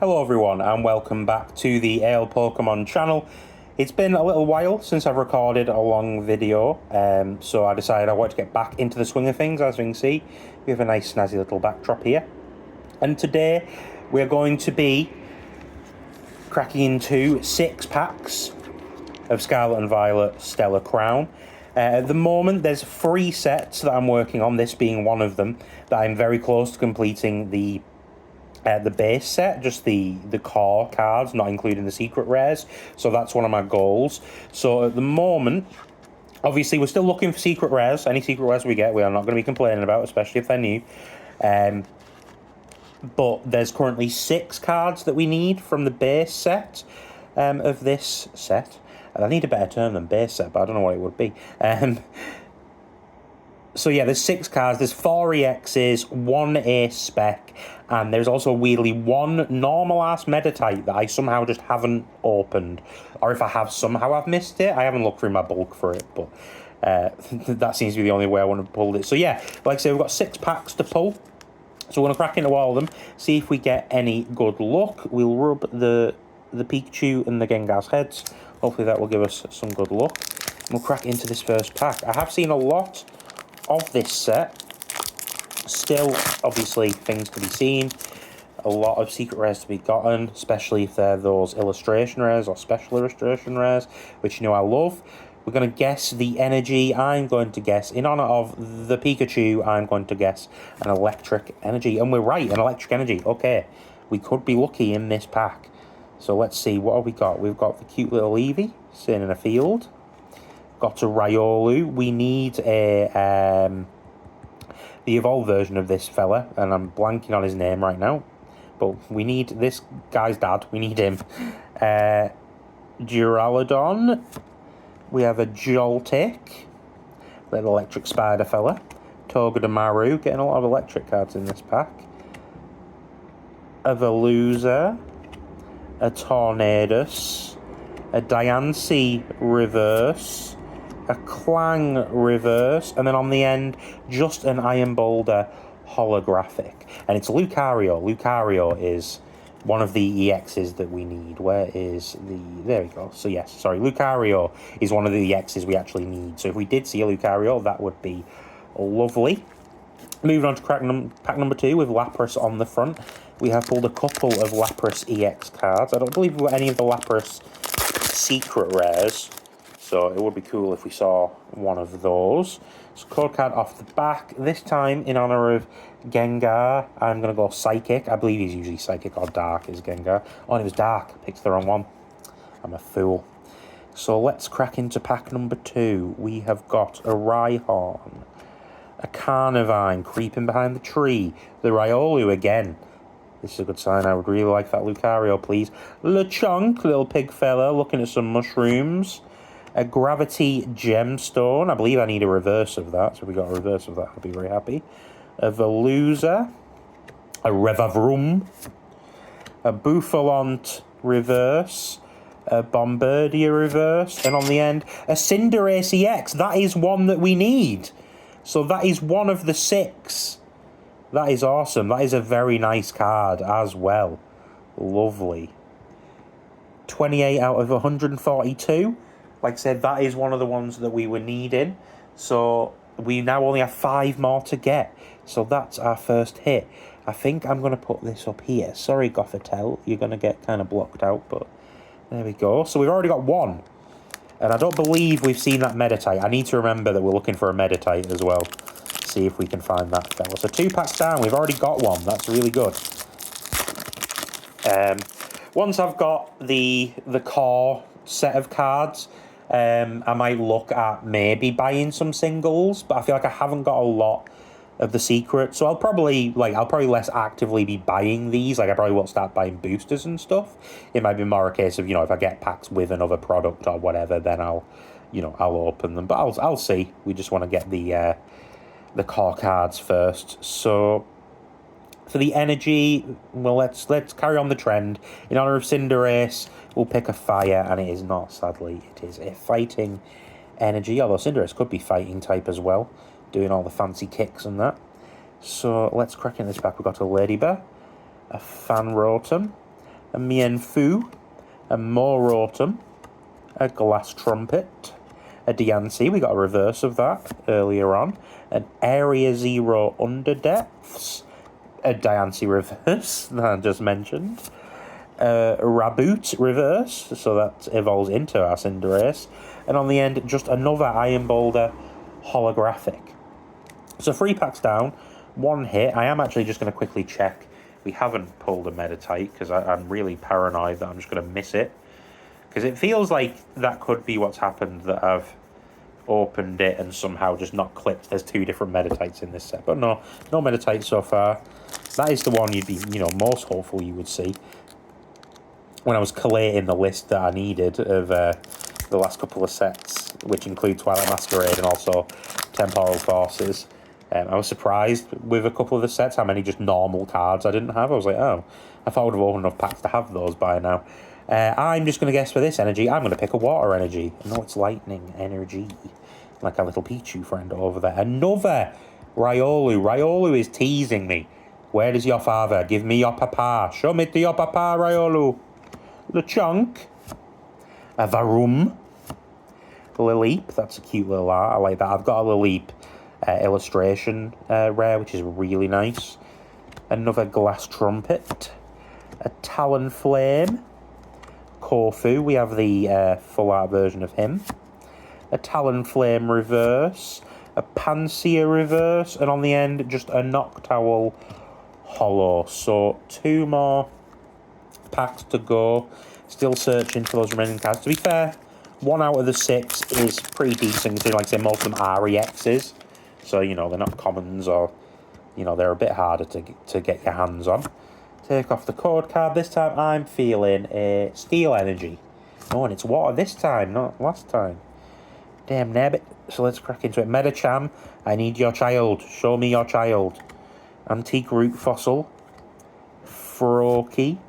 Hello everyone and welcome back to the Ale Pokemon channel. It's been a little while since I've recorded a long video, so I decided I wanted to get back into the swing of things. As you can see, we have a nice snazzy little backdrop here. And today we're going to be cracking into 6 packs of Scarlet and Violet Stellar Crown. At the moment there's 3 sets that I'm working on, this being one of them, that I'm very close to completing the base set, just the core cards, not including the secret rares. So that's one of my goals. So at the moment, obviously we're still looking for secret rares. Any secret rares we get, we are not going to be complaining about, especially if they're new. But there's currently 6 cards that we need from the base set of this set. And I need a better term than base set, but I don't know what it would be. So yeah, there's 6 cards, there's 4 EXs, 1 Ace Spec, and there's also weirdly 1 normal-ass Meditite that I somehow just haven't opened. Or if I have, somehow I've missed it. I haven't looked through my bulk for it, but that seems to be the only way I want to pull it. So yeah, like I say, we've got 6 packs to pull. So we're going to crack into all of them, see if we get any good luck. We'll rub the Pikachu and the Gengar's heads. Hopefully that will give us some good luck. We'll crack into this first pack. I have seen a lot of this set. Still, obviously, things to be seen. A lot of secret rares to be gotten, especially if they're those illustration rares or special illustration rares, which you know I love. We're going to guess the energy. I'm going to guess, in honor of the Pikachu, I'm going to guess an electric energy. And we're right, an electric energy. Okay, we could be lucky in this pack. So let's see, what have we got? We've got the cute little Eevee sitting in a field. Got a Riolu. We need a the evolved version of this fella, and I'm blanking on his name right now, but we need this guy's dad. We need him. Duraludon. We have a Joltik, little electric spider fella. Togedemaru, getting a lot of electric cards in this pack. A Veluza, a Tornadus, a Diancie reverse, a Clang reverse, and then on the end, just an Iron Boulder holographic. And it's Lucario. Lucario is one of the EXs that we need. Where is the... There we go. So yes, sorry, Lucario is one of the EXs we actually need. So if we did see a Lucario, that would be lovely. Moving on to pack number 2 with Lapras on the front. We have pulled a couple of Lapras EX cards. I don't believe we've got any of the Lapras secret rares, so it would be cool if we saw one of those. So code card off the back. This time, in honor of Gengar, I'm going to go Psychic. I believe he's usually Psychic or Dark is Gengar. Oh, and it was Dark. Picked the wrong one. I'm a fool. So let's crack into pack number 2. We have got a Rhyhorn, a Carnivine creeping behind the tree, the Riolu again. This is a good sign. I would really like that Lucario, please. Lechonk, little pig fella, looking at some mushrooms. A Gravity Gemstone. I believe I need a reverse of that, so if we got a reverse of that, I'll be very happy. A Veluza. A Revavroom. A Bouffalont reverse. A Bombardier reverse. And on the end, a Cinderace EX. That is one that we need. So that is one of the 6. That is awesome. That is a very nice card as well. Lovely. 28 out of 142. Like I said, that is one of the ones that we were needing. So we now only have 5 more to get. So that's our first hit. I think I'm going to put this up here. Sorry, Gothitelle. You're going to get kind of blocked out, but there we go. So we've already got 1. And I don't believe we've seen that Meditite. I need to remember that we're looking for a Meditite as well. See if we can find that fella. So 2 packs down, we've already got 1. That's really good. Once I've got the core set of cards, I might look at maybe buying some singles, but I feel like I haven't got a lot of the secrets, so I'll probably less actively be buying these. Like I probably won't start buying boosters and stuff. It might be more a case of, you know, if I get packs with another product or whatever, then I'll open them. But I'll see. We just want to get the core cards first. So for the energy, well, let's carry on the trend. In honor of Cinderace, we'll pick a fire, and it is not, sadly. It is a fighting energy, although Cinderace could be fighting type as well, doing all the fancy kicks and that. So let's crack in this pack. We've got a Ladybird, a Fanrotom, a Mienfoo, a Morotum, a Glass Trumpet, a Diancie, we got a reverse of that earlier on, an Area Zero Underdepths, a Diancie reverse that I just mentioned, a Raboot reverse, so that evolves into our Cinderace, and on the end, just another Iron Boulder holographic. So 3 packs down, 1 hit. I am actually just going to quickly check. We haven't pulled a Meditite because I'm really paranoid that I'm just going to miss it. Because it feels like that could be what's happened, that I've opened it and somehow just not clicked. There's 2 different Meditites in this set. But no Meditite so far. That is the one you'd be, most hopeful you would see. When I was collating the list that I needed of the last couple of sets, which include Twilight Masquerade and also Temporal Forces, I was surprised with a couple of the sets how many just normal cards I didn't have. I was like, oh, I thought I would have opened enough packs to have those by now. I'm just going to guess for this energy, I'm going to pick a water energy. No, it's lightning energy. Like our little Pichu friend over there. Another Riolu. Riolu is teasing me. Where is your father? Give me your papa. Show me to your papa, Riolu. Lechonk. A Varum. Lileep. That's a cute little art. I like that. I've got a Lileep illustration rare, which is really nice. Another Glass Trumpet. A Talonflame. Corfu, we have the full art version of him. A Talonflame reverse. A Pansear reverse. And on the end, just a Noctowl holo. So 2 more packs to go. Still searching for those remaining cards. To be fair, 1 out of the 6 is pretty decent. Like I say, most of them are EXs. So, they're not commons or, they're a bit harder to get your hands on. Take off the code card. This time I'm feeling a Steel Energy. Oh, and it's water this time, not last time. Damn nabbit. So let's crack into it. Medicham, I need your child. Show me your child. Antique Root Fossil. Froakie.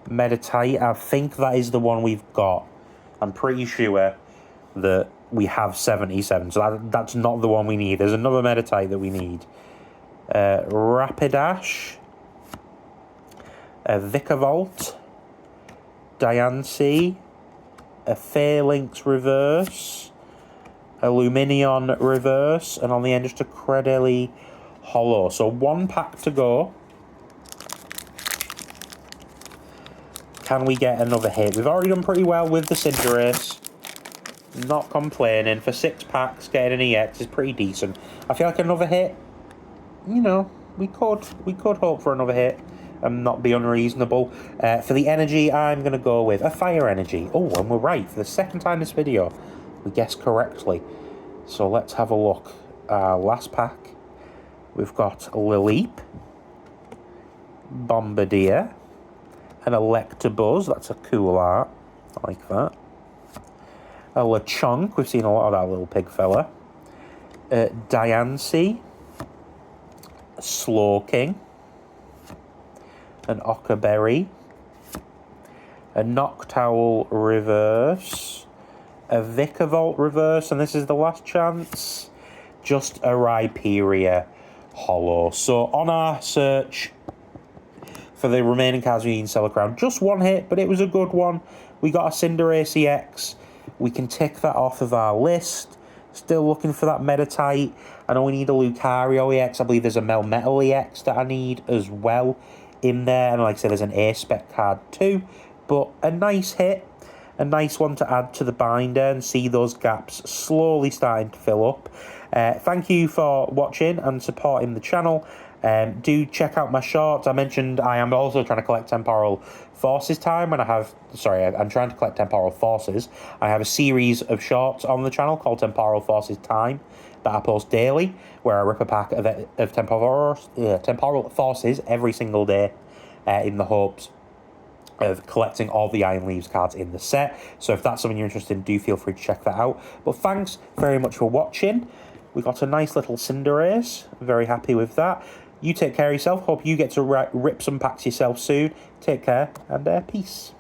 Meditite. I think that is the one we've got. I'm pretty sure that we have 77. So that's not the one we need. There's another Meditite that we need. Rapidash. A Vikavolt, Diancie, a Phalanx reverse, a Lumineon reverse, and on the end just a Credeli holo. So 1 pack to go. Can we get another hit? We've already done pretty well with the Cinderace. Not complaining. For 6 packs, getting an EX is pretty decent. I feel like another hit, we could hope for another hit and not be unreasonable. For the energy, I'm going to go with a Fire Energy. Oh, and we're right. For the 2nd time this video, we guessed correctly. So let's have a look. Last pack. We've got Lileep, Bombardier, an Electabuzz. That's a cool art. I like that. A Lechonk. We've seen a lot of that little pig fella. Diancie, Slowking, an Ockerberry, a Noctowl reverse, a Vikavolt reverse, and this is the last chance, just a Rhyperior holo. So on our search for the remaining cards we need in Stellar Crown, just 1 hit, but it was a good one. We got a Cinderace EX. We can tick that off of our list. Still looking for that Meditite. I know we need a Lucario EX. I believe there's a Melmetal EX that I need as well in there. And like I said, there's an A-Spec card too. But a nice hit. A nice one to add to the binder and see those gaps slowly starting to fill up. Thank you for watching and supporting the channel. Do check out my shorts. I mentioned I am also trying to collect Temporal Forces time, and I'm trying to collect Temporal Forces. I have a series of shorts on the channel called Temporal Forces Time that I post daily, where I rip a pack of Temporal Forces every single day in the hopes of collecting all the Iron Leaves cards in the set. So if that's something you're interested in, do feel free to check that out. But thanks very much for watching. We got a nice little Cinderace. Very happy with that. You take care of yourself. Hope you get to rip some packs yourself soon. Take care and peace.